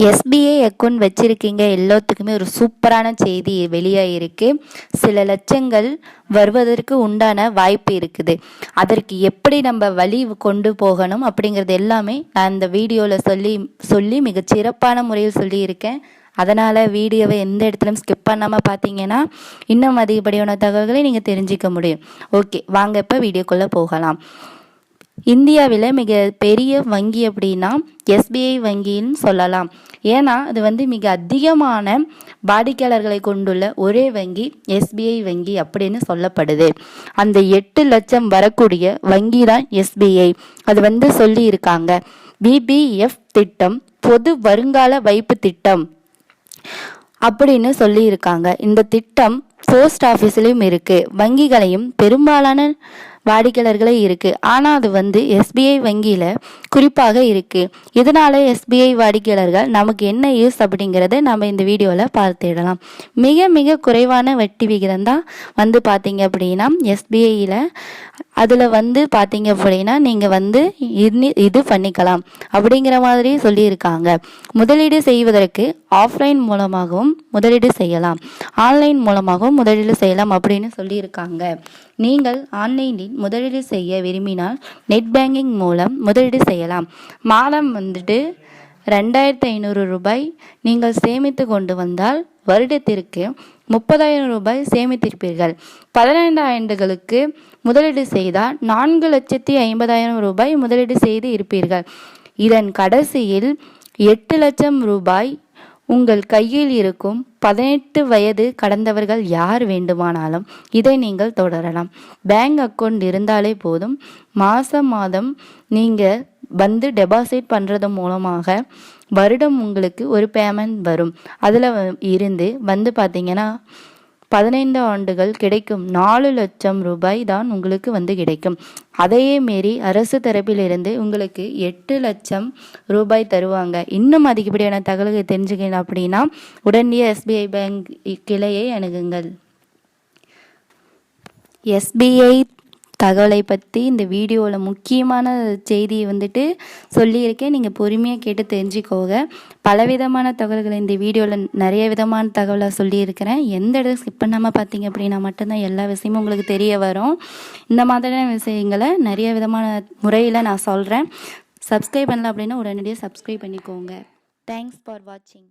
SBI account வச்சுருக்கீங்க எல்லாத்துக்குமே ஒரு சூப்பரான செய்தி வெளியாகிருக்கு. சில லட்சங்கள் வருவதற்கு உண்டான வாய்ப்பு இருக்குது. அதற்கு எப்படி நம்ம வழி கொண்டு போகணும் அப்படிங்கிறது எல்லாமே நான் இந்த வீடியோவில் சொல்லி மிகச் சிறப்பான முறையில் சொல்லியிருக்கேன். அதனால் வீடியோவை எந்த இடத்துலையும் ஸ்கிப் பண்ணாமல் பார்த்தீங்கன்னா இன்னும் அதிகப்படியான தகவல்களை நீங்கள் தெரிஞ்சிக்க முடியும். ஓகே, வாங்க இப்போ வீடியோக்குள்ளே போகலாம். இந்தியாவில் மிக பெரிய வங்கி அப்படின்னா எஸ்பிஐ வங்கின்னு சொல்லலாம். ஏன்னா அது மிக அதிகமான வாடிக்கையாளர்களை கொண்டுள்ள ஒரே வங்கி எஸ்பிஐ வங்கி அப்படின்னு சொல்லப்படுது. அந்த 8 லட்சம் வரக்கூடிய வங்கி தான் எஸ்பிஐ. அது சொல்லியிருக்காங்க, பிபிஎஃப் திட்டம், பொது வருங்கால வைப்பு திட்டம் அப்படின்னு சொல்லியிருக்காங்க. இந்த திட்டம் போஸ்ட் ஆஃபீஸ்லையும் இருக்கு, வங்கிகளையும் பெரும்பாலான வாடிக்கையாளர்களே இருக்கு. ஆனால் அது எஸ்பிஐ வங்கியில குறிப்பாக இருக்கு. இதனால எஸ்பிஐ வாடிக்கையாளர்கள் நமக்கு என்ன யூஸ் அப்படிங்கிறத நம்ம இந்த வீடியோவில் பார்த்துடலாம். மிக மிக குறைவான வட்டி விகிதம் தான் பார்த்தீங்க அப்படின்னா எஸ்பிஐயில். அதில் பார்த்தீங்க அப்படின்னா நீங்கள் இது பண்ணிக்கலாம் அப்படிங்கிற மாதிரி சொல்லியிருக்காங்க. முதலீடு செய்வதற்கு ஆஃப்லைன் மூலமாகவும் முதலீடு செய்யலாம், ஆன்லைன் மூலமாகவும் முதலீடு செய்யலாம் அப்படின்னு சொல்லியிருக்காங்க. நீங்கள் ஆன்லைனில் முதலீடு செய்ய விரும்பினால் நெட் பேங்கிங் மூலம் முதலீடு செய்யலாம். மாதம் 2500 ரூபாய் நீங்கள் சேமித்து கொண்டு வந்தால் வருடத்திற்கு 30,000 ரூபாய் சேமித்திருப்பீர்கள். 15 ஆண்டுகளுக்கு முதலீடு செய்தால் 4,50,000 ரூபாய் முதலீடு செய்து இருப்பீர்கள். இதன் கடைசியில் 8 லட்சம் ரூபாய் உங்கள் கையில் இருக்கும். 18 வயது கடந்தவர்கள் யார் வேண்டுமானாலும் இதை நீங்கள் தொடரலாம். பேங்க் அக்கௌண்ட் இருந்தாலே போதும். மாதம் நீங்கள் டெபாசிட் பண்ணுறது மூலமாக வருடம் உங்களுக்கு ஒரு பேமெண்ட் வரும். அதில் இருந்து பார்த்தீங்கன்னா 15 ஆண்டுகள் கிடைக்கும் 4 லட்சம் ரூபாய் தான் உங்களுக்கு கிடைக்கும். அதையே மீறி அரசு தரப்பிலிருந்து உங்களுக்கு 8 லட்சம் ரூபாய் தருவாங்க. இன்னும் அதிகப்படியான தகவல்களை தெரிஞ்சுக்கணும் அப்படின்னா உடனடியாக எஸ்பிஐ பேங்க் கிளையை அணுகுங்கள். எஸ்பிஐ தகவலை பற்றி இந்த வீடியோவில் முக்கியமான செய்தியை சொல்லியிருக்கேன். நீங்கள் பொறுமையாக கேட்டு தெரிஞ்சுக்கோங்க. பலவிதமான தகவல்களை இந்த வீடியோவில் நிறைய விதமான தகவலை சொல்லியிருக்கிறேன். எந்த இடத்துல ஸ்கிப் பண்ணாமல் பார்த்தீங்க அப்படின்னா மட்டும்தான் எல்லா விஷயமும் உங்களுக்கு தெரிய வரும். இந்த மாதிரியான விஷயங்களை நிறைய விதமான முறையில் நான் சொல்கிறேன். சப்ஸ்கிரைப் பண்ணல அப்படின்னா உடனடியாக சப்ஸ்கிரைப் பண்ணிக்கோங்க. தேங்க்ஸ் ஃபார் வாட்சிங்.